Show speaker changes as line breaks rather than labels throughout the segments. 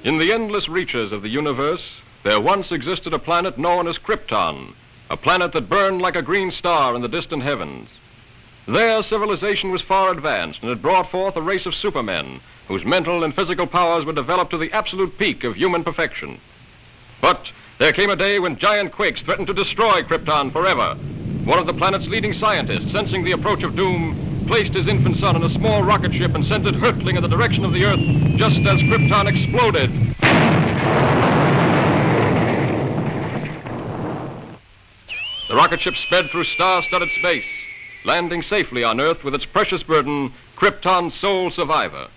In the endless reaches of the universe, there once existed a planet known as Krypton, a planet that burned like a green star in the distant heavens. There, civilization was far advanced and had brought forth a race of supermen whose mental and physical powers were developed to the absolute peak of human perfection. But there came a day when giant quakes threatened to destroy Krypton forever. One of the planet's leading scientists, sensing the approach of doom, placed his infant son in a small rocket ship and sent it hurtling in the direction of the Earth just as Krypton exploded. The rocket ship sped through star-studded space, landing safely on Earth with its precious burden, Krypton's sole survivor.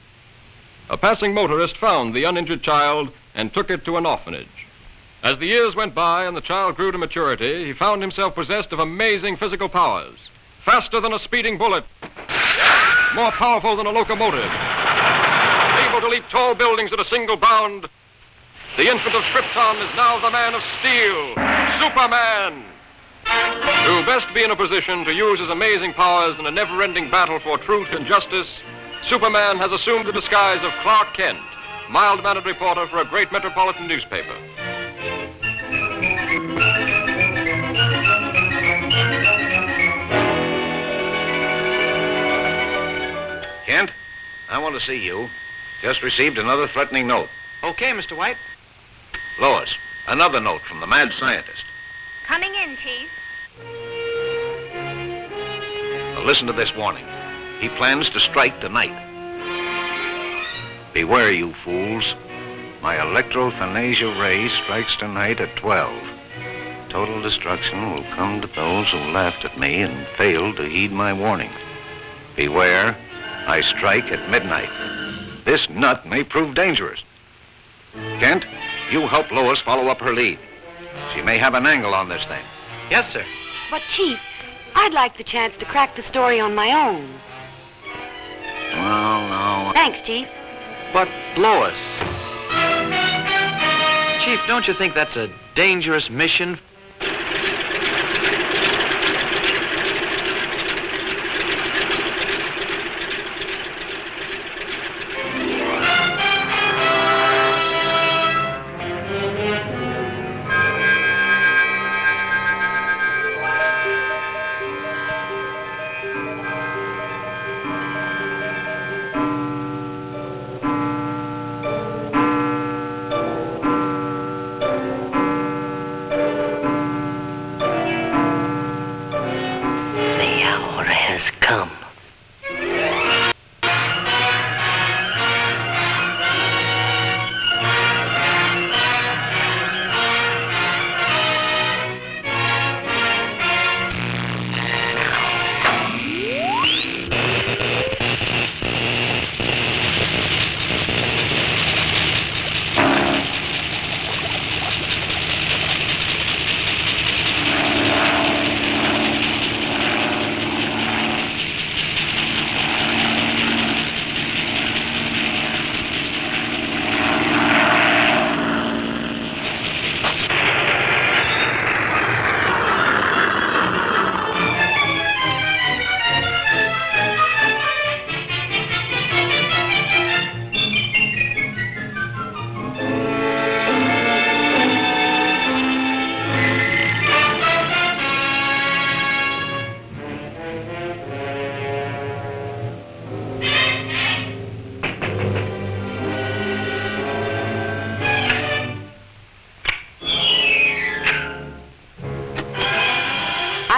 A passing motorist found the uninjured child and took it to an orphanage. As the years went by and the child grew to maturity, he found himself possessed of amazing physical powers. Faster than a speeding bullet, more powerful than a locomotive, able to leap tall buildings at a single bound. The infant of Krypton is now the man of steel, Superman. To best be in a position to use his amazing powers in a never-ending battle for truth and justice, Superman has assumed the disguise of Clark Kent, mild-mannered reporter for a great metropolitan newspaper.
Kent, I want to see you. Just received another threatening note.
Okay, Mr. White.
Lois, another note from the mad scientist.
Coming in, Chief.
Now listen to this warning. He plans to strike tonight. Beware, you fools. My electrothanasia ray strikes tonight at 12. Total destruction will come to those who laughed at me and failed to heed my warning. Beware, I strike at midnight. This nut may prove dangerous. Kent, you help Lois follow up her lead. She may have an angle on this thing.
Yes, sir.
But, Chief, I'd like the chance to crack the story on my own.
Well, no.
Thanks, Chief.
But, Lois. Chief, don't you think that's a dangerous mission?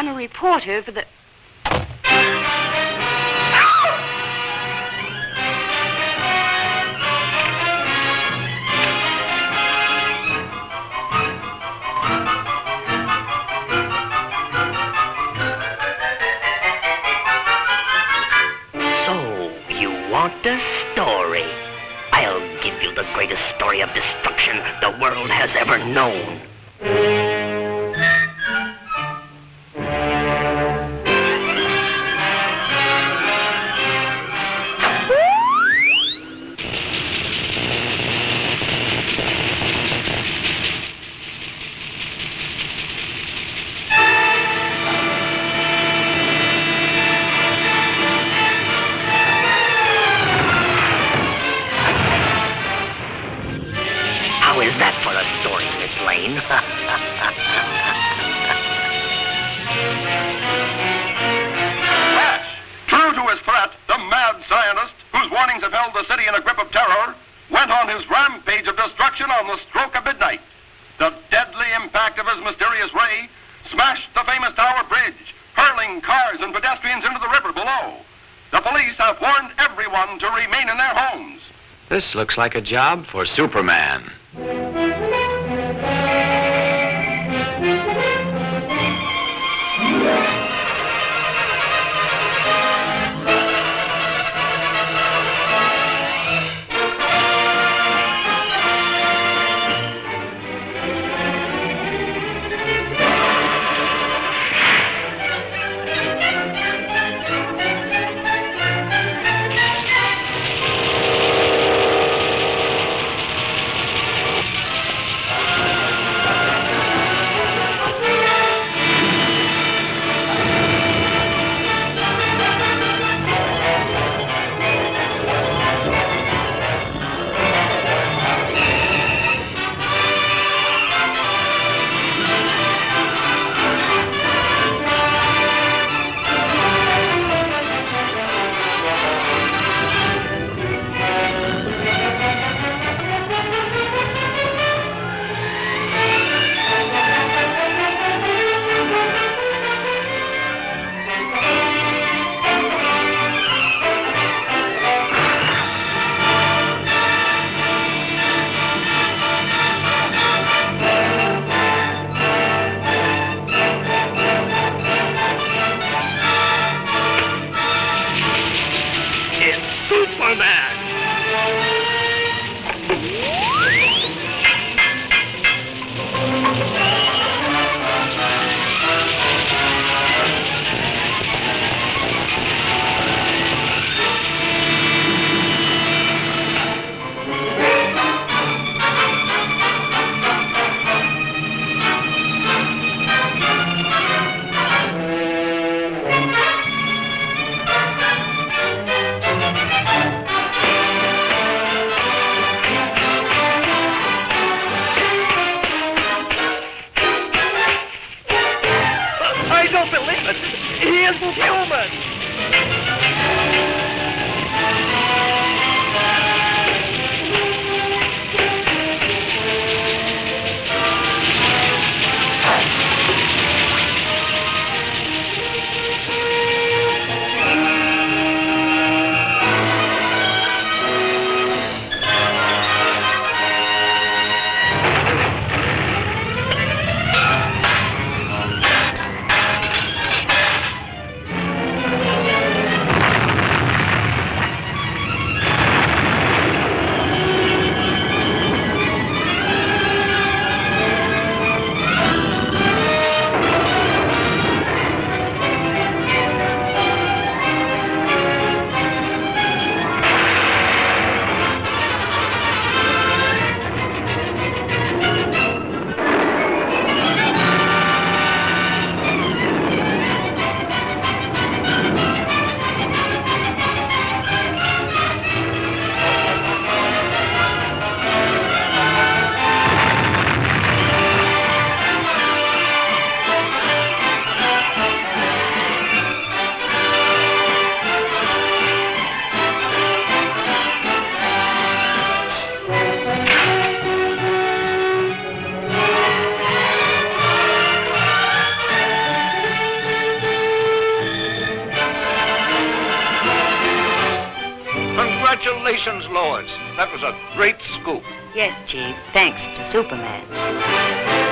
I'm a reporter for the...
So, you want a story? I'll give you the greatest story of destruction the world has ever known. slain.
Flash! True to his threat, the mad scientist, whose warnings have held the city in a grip of terror, went on his rampage of destruction on the stroke of midnight. The deadly impact of his mysterious ray smashed the famous Tower Bridge, hurling cars and pedestrians into the river below. The police have warned everyone to remain in their homes.
This looks like a job for Superman.
Congratulations, Lois. That was a great scoop.
Yes, Chief. Thanks to Superman.